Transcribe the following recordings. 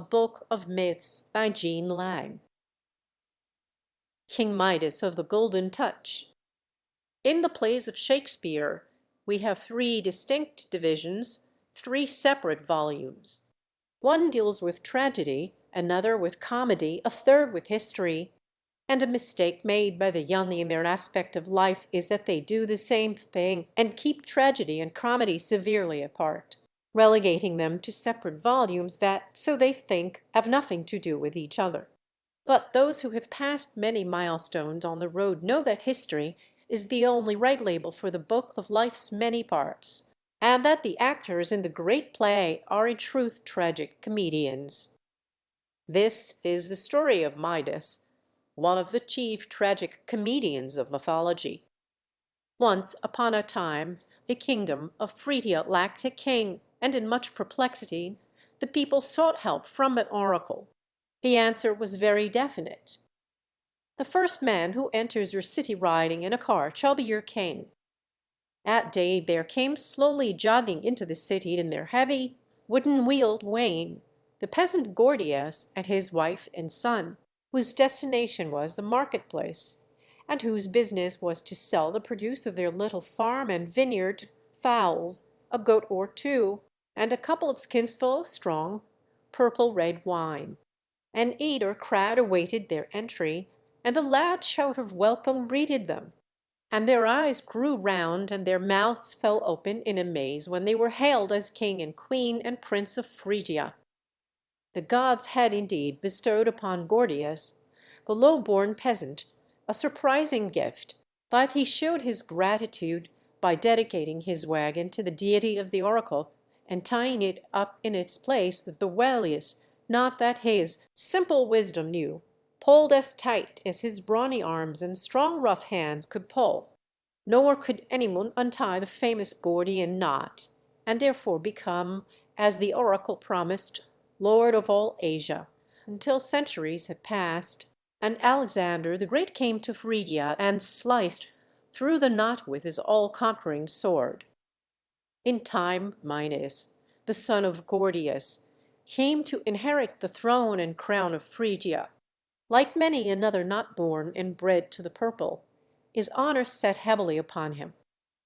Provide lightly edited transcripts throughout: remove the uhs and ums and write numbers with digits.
Book of Myths by Jean Lang. King Midas of the Golden Touch. In the plays of Shakespeare, we have three distinct divisions, three separate volumes. One deals with tragedy, another with comedy, a third with history, and a mistake made by the young in their aspect of life is that they do the same thing and keep tragedy and comedy severely apart, relegating them to separate volumes that, so they think, have nothing to do with each other. But those who have passed many milestones on the road know that history is the only right label for the book of life's many parts, and that the actors in the great play are in truth tragic comedians. This is the story of Midas, one of the chief tragic comedians of mythology. Once upon a time, the kingdom of Phrygia lacked a king, and in much perplexity, the people sought help from an oracle. The answer was very definite. The first man who enters your city riding in a cart shall be your king. That day there came slowly jogging into the city in their heavy, wooden-wheeled wain the peasant Gordias and his wife and son, whose destination was the marketplace, and whose business was to sell the produce of their little farm and vineyard, fowls, a goat or two, and a couple of skinsful of strong, purple-red wine. An eager crowd awaited their entry, and a loud shout of welcome greeted them. And their eyes grew round and their mouths fell open in amaze when they were hailed as king and queen and prince of Phrygia. The gods had indeed bestowed upon Gordias, the low-born peasant, a surprising gift, but he showed his gratitude by dedicating his wagon to the deity of the oracle and tying it up in its place with the wiliest knot that his simple wisdom knew, pulled as tight as his brawny arms and strong rough hands could pull. Nor could anyone untie the famous Gordian knot, and therefore become, as the oracle promised, lord of all Asia, until centuries had passed, and Alexander the Great came to Phrygia and sliced through the knot with his all-conquering sword. In time Midas, the son of Gordias, came to inherit the throne and crown of Phrygia. Like many another not born and bred to the purple, his honor sat heavily upon him.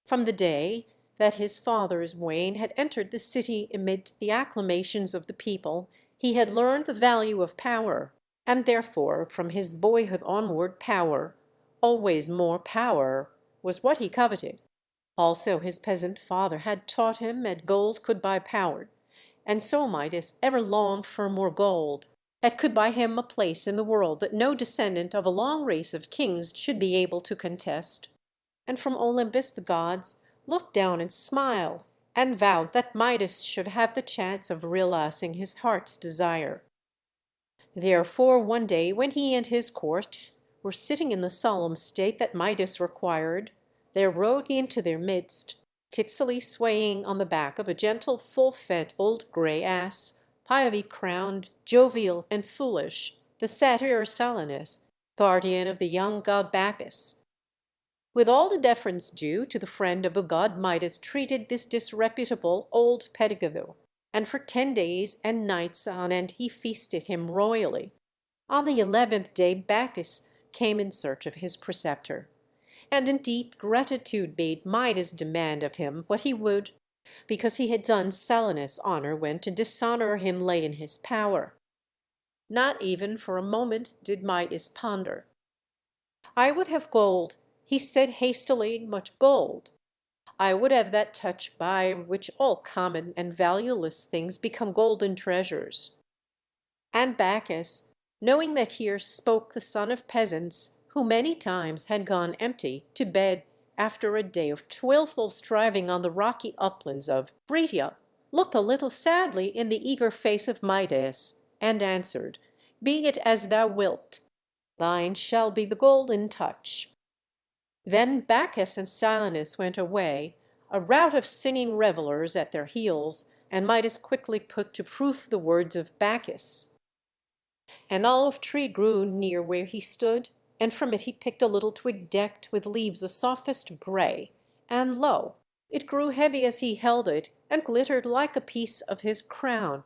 From the day that his father's wain had entered the city amid the acclamations of the people, he had learned the value of power, and therefore from his boyhood onward power, always more power, was what he coveted. Also his peasant father had taught him that gold could buy power, and so Midas ever longed for more gold, that could buy him a place in the world that no descendant of a long race of kings should be able to contest. And from Olympus the gods looked down and smiled, and vowed that Midas should have the chance of realizing his heart's desire. Therefore one day when he and his court were sitting in the solemn state that Midas required, there rode into their midst, tipsily swaying on the back of a gentle, full-fed old grey ass, ivy-crowned, jovial, and foolish, the satyr Silenus, guardian of the young god Bacchus. With all the deference due to the friend of a god, Midas treated this disreputable old pedagogue, and for 10 days and nights on end he feasted him royally. On the 11th day Bacchus came in search of his preceptor, and in deep gratitude made Midas demand of him what he would, because he had done Silenus honor when to dishonor him lay in his power. Not even for a moment did Midas ponder. "I would have gold," he said hastily, "much gold. I would have that touch by which all common and valueless things become golden treasures." And Bacchus, knowing that here spoke the son of peasants, who many times had gone empty to bed after a day of toilful striving on the rocky uplands of Phrygia, looked a little sadly in the eager face of Midas, and answered, "Be it as thou wilt. Thine shall be the golden touch." Then Bacchus and Silenus went away, a rout of singing revellers at their heels, and Midas quickly put to proof the words of Bacchus. An olive tree grew near where he stood, and from it he picked a little twig decked with leaves of softest gray, and lo, it grew heavy as he held it, and glittered like a piece of his crown.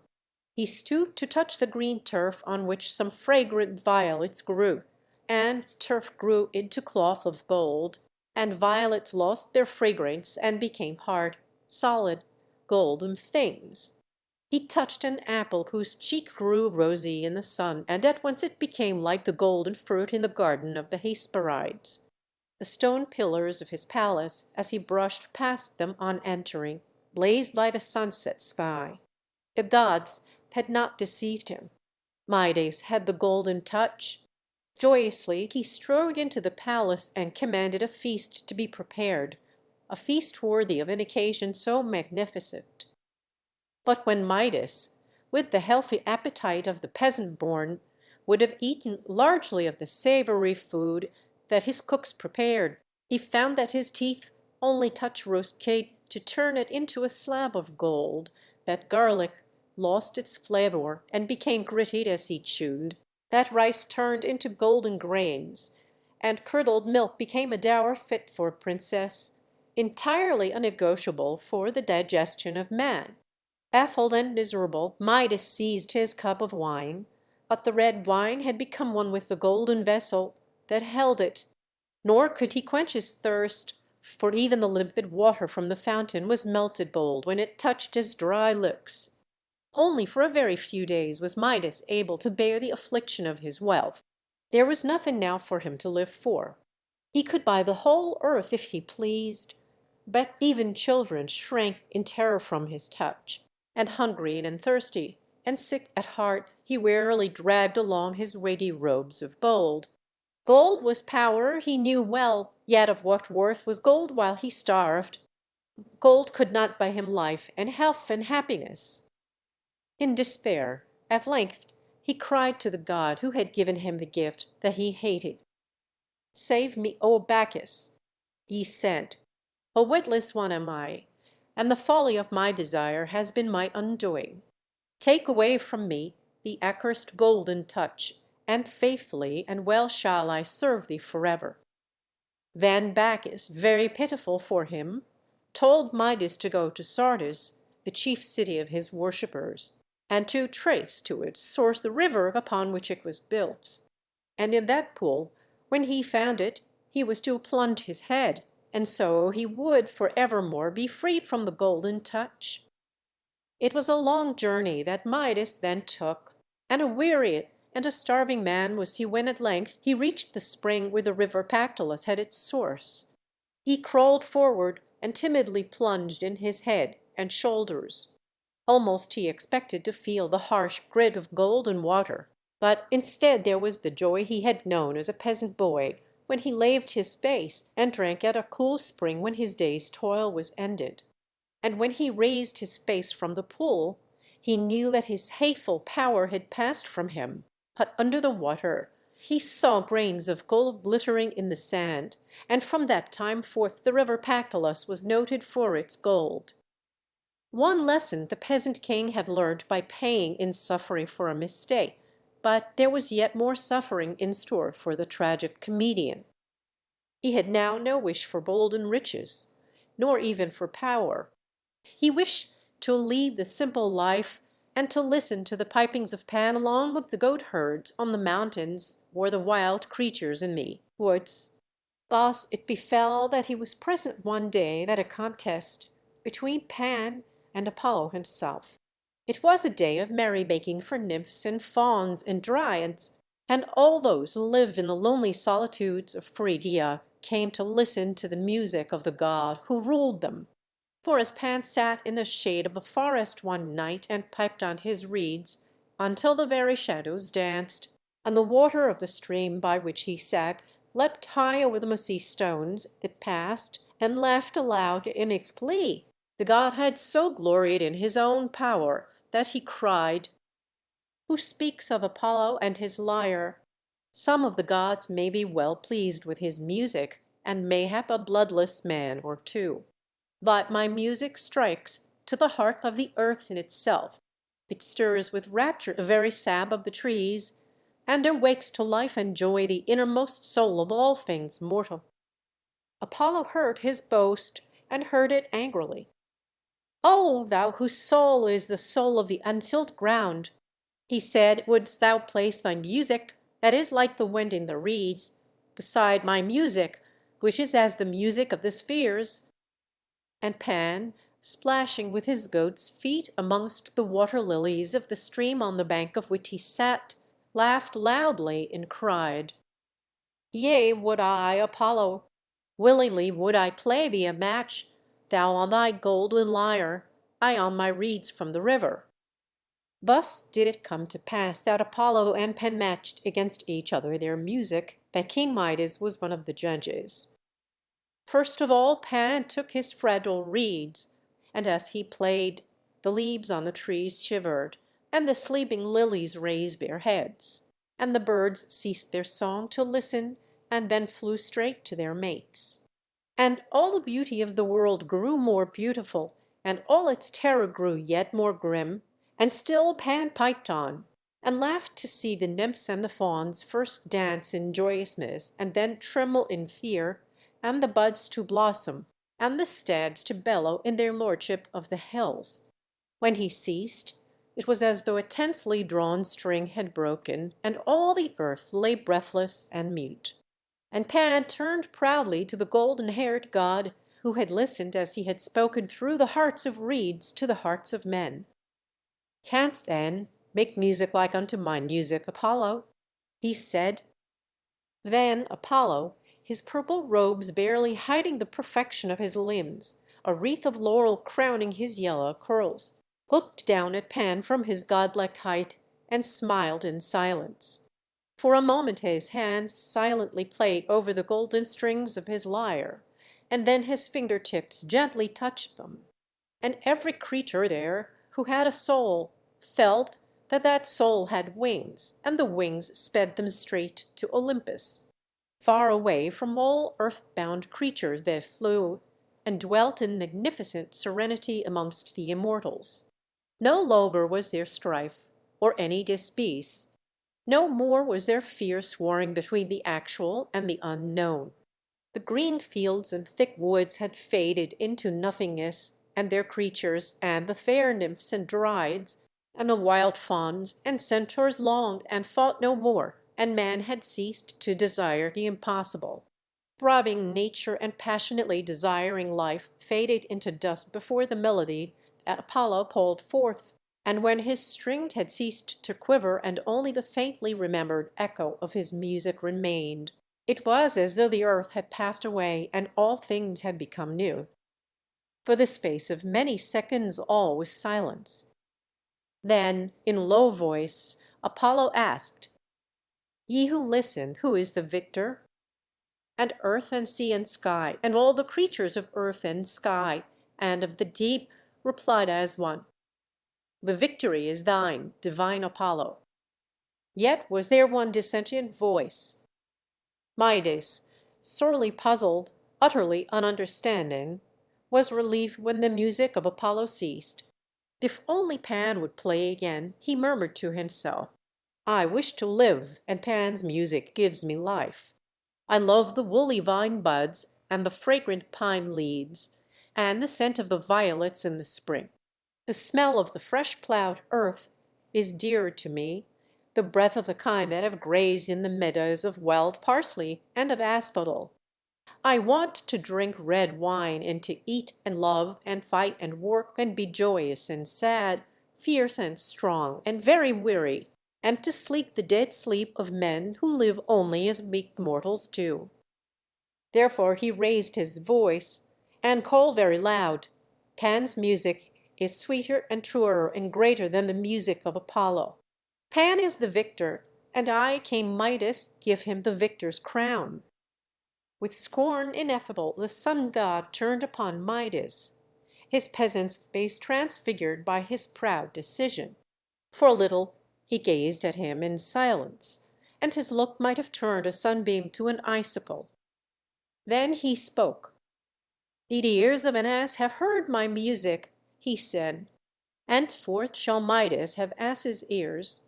He stooped to touch the green turf on which some fragrant violets grew, and turf grew into cloth of gold, and violets lost their fragrance and became hard, solid, golden things. He touched an apple whose cheek grew rosy in the sun, and at once it became like the golden fruit in the garden of the Hesperides. The stone pillars of his palace, as he brushed past them on entering, blazed like a sunset sky. The gods had not deceived him. Midas had the golden touch. Joyously he strode into the palace and commanded a feast to be prepared, a feast worthy of an occasion so magnificent. But when Midas, with the healthy appetite of the peasant born, would have eaten largely of the savory food that his cooks prepared, he found that his teeth only touched roast cake to turn it into a slab of gold, that garlic lost its flavor and became gritty as he chewed, that rice turned into golden grains, and curdled milk became a dower fit for a princess, entirely unnegotiable for the digestion of man. Baffled and miserable, Midas seized his cup of wine, but the red wine had become one with the golden vessel that held it, nor could he quench his thirst, for even the limpid water from the fountain was melted gold when it touched his dry lips. Only for a very few days was Midas able to bear the affliction of his wealth. There was nothing now for him to live for. He could buy the whole earth if he pleased, but even children shrank in terror from his touch, and hungry and thirsty and sick at heart he wearily dragged along his weighty robes of gold. Gold was power, he knew well, yet of what worth was gold while he starved? Gold could not buy him life and health and happiness. In despair, at length, he cried to the god who had given him the gift that he hated. "Save me, O Bacchus!" He said, "A witless one am I, and the folly of my desire has been my undoing. Take away from me the accursed golden touch, and faithfully and well shall I serve thee forever." Then Bacchus, very pitiful for him, told Midas to go to Sardis, the chief city of his worshippers, and to trace to its source the river upon which it was built. And in that pool, when he found it, he was to plunge his head, and so he would for evermore be freed from the golden touch. It was a long journey that Midas then took, and a weary and a starving man was he when at length he reached the spring where the river Pactolus had its source. He crawled forward and timidly plunged in his head and shoulders. Almost he expected to feel the harsh grit of golden water, but instead there was the joy he had known as a peasant boy when he laved his face and drank at a cool spring when his day's toil was ended. And when he raised his face from the pool, he knew that his hateful power had passed from him. But under the water he saw grains of gold glittering in the sand, and from that time forth the river Pactolus was noted for its gold. One lesson the peasant king had learned by paying in suffering for a mistake, but there was yet more suffering in store for the tragic comedian. He had now no wish for golden riches, nor even for power. He wished to lead the simple life and to listen to the pipings of Pan along with the goat herds on the mountains or the wild creatures in the woods. Thus it befell that he was present one day at a contest between Pan and Apollo himself. It was a day of merrymaking for nymphs and fauns and dryads, and all those who lived in the lonely solitudes of Phrygia came to listen to the music of the god who ruled them. For as Pan sat in the shade of a forest one night and piped on his reeds until the very shadows danced, and the water of the stream by which he sat leapt high over the mossy stones that passed, and laughed aloud in its glee, the god had so gloried in his own power that he cried, "Who speaks of Apollo and his lyre? Some of the gods may be well pleased with his music, and mayhap a bloodless man or two. But my music strikes to the heart of the earth in itself. It stirs with rapture the very sap of the trees, and awakes to life and joy the innermost soul of all things mortal." Apollo heard his boast, and heard it angrily. "O thou whose soul is the soul of the untilled ground," he said, "wouldst thou place thy music, that is like the wind in the reeds, beside my music, which is as the music of the spheres?" And Pan, splashing with his goat's feet amongst the water lilies of the stream on the bank of which he sat, laughed loudly and cried: "Yea, would I, Apollo, willingly would I play thee a match, thou on thy golden lyre, I on my reeds from the river." Thus did it come to pass that Apollo and Pan matched against each other their music, that King Midas was one of the judges. First of all Pan took his fragile reeds, and as he played, the leaves on the trees shivered, and the sleeping lilies raised their heads, and the birds ceased their song to listen, and then flew straight to their mates. And all the beauty of the world grew more beautiful, and all its terror grew yet more grim, and still Pan piped on, and laughed to see the nymphs and the fauns first dance in joyousness, and then tremble in fear, and the buds to blossom, and the stags to bellow in their lordship of the hills. When he ceased, it was as though a tensely drawn string had broken, and all the earth lay breathless and mute. And Pan turned proudly to the golden-haired god, who had listened as he had spoken through the hearts of reeds to the hearts of men. "Canst, then, make music like unto my music, Apollo?" he said. Then Apollo, his purple robes barely hiding the perfection of his limbs, a wreath of laurel crowning his yellow curls, looked down at Pan from his godlike height, and smiled in silence. For a moment his hands silently played over the golden strings of his lyre, and then his finger-tips gently touched them. And every creature there who had a soul felt that that soul had wings, and the wings sped them straight to Olympus. Far away from all earth-bound creatures they flew, and dwelt in magnificent serenity amongst the immortals. No longer was there strife, or any dis-peace. No more was there fierce warring between the actual and the unknown. The green fields and thick woods had faded into nothingness, and their creatures, and the fair nymphs and dryads, and the wild fauns and centaurs longed and fought no more, and man had ceased to desire the impossible. Throbbing nature and passionately desiring life faded into dust before the melody that Apollo pulled forth. And when his strings had ceased to quiver and only the faintly remembered echo of his music remained, it was as though the earth had passed away and all things had become new. For the space of many seconds all was silence. Then, in low voice, Apollo asked, "Ye who listen, who is the victor?" And earth and sea and sky, and all the creatures of earth and sky, and of the deep, replied as one, "The victory is thine, divine Apollo." Yet was there one dissentient voice. Midas, sorely puzzled, utterly ununderstanding, was relieved when the music of Apollo ceased. If only Pan would play again, he murmured to himself, "I wish to live, and Pan's music gives me life. I love the woolly vine buds, and the fragrant pine leaves, and the scent of the violets in the spring. The smell of the fresh plowed earth is dearer to me, the breath of the kine that have grazed in the meadows of wild parsley and of asphodel. I want to drink red wine, and to eat and love and fight and work and be joyous and sad, fierce and strong and very weary, and to sleep the dead sleep of men who live only as weak mortals do." Therefore he raised his voice and called very loud, "Pan's music is sweeter and truer and greater than the music of Apollo. Pan is the victor, and I, King Midas, give him the victor's crown." With scorn ineffable the sun god turned upon Midas, his peasant's face transfigured by his proud decision. For a little he gazed at him in silence, and his look might have turned a sunbeam to an icicle. Then he spoke. "The ears of an ass have heard my music," he said. "Henceforth shall Midas have ass's ears."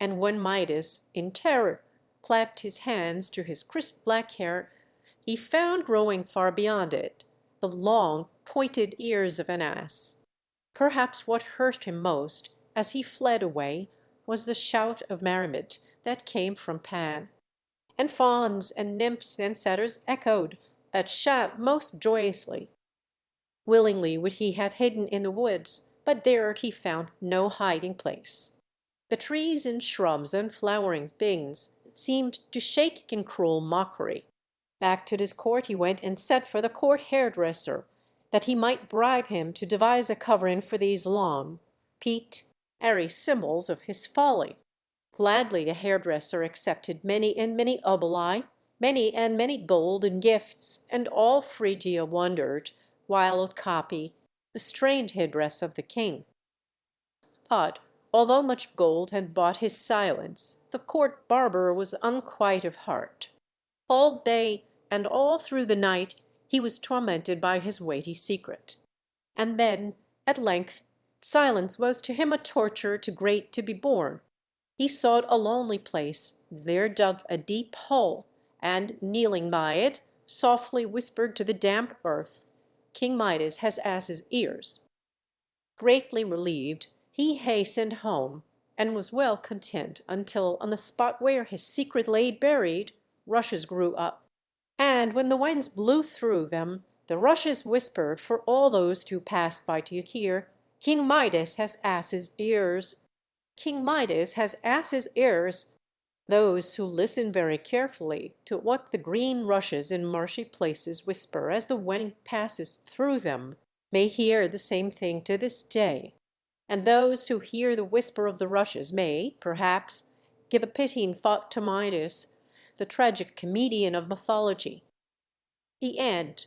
And when Midas, in terror, clapped his hands to his crisp black hair, he found growing far beyond it the long, pointed ears of an ass. Perhaps what hurt him most, as he fled away, was the shout of merriment that came from Pan. And fauns and nymphs and satyrs echoed that shout most joyously. Willingly would he have hidden in the woods, but there he found no hiding place. The trees and shrubs and flowering things seemed to shake in cruel mockery. Back to his court he went and sent for the court hairdresser, that he might bribe him to devise a covering for these long, peaked, airy symbols of his folly. Gladly the hairdresser accepted many and many oboli, many and many golden gifts, and all Phrygia wondered, while it copy the strange headdress of the king. But although much gold had bought his silence, the court barber was unquiet of heart. All day and all through the night he was tormented by his weighty secret. And then, at length, silence was to him a torture too great to be borne. He sought a lonely place, there dug a deep hole, and, kneeling by it, softly whispered to the damp earth, "King Midas has ass's ears." Greatly relieved, he hastened home, and was well content until, on the spot where his secret lay buried, rushes grew up. And when the winds blew through them, the rushes whispered for all those who passed by to hear, "King Midas has ass's ears." King Midas has ass's ears. Those who listen very carefully to what the green rushes in marshy places whisper as the wind passes through them may hear the same thing to this day, and those who hear the whisper of the rushes may, perhaps, give a pitying thought to Midas, the tragic comedian of mythology. The end.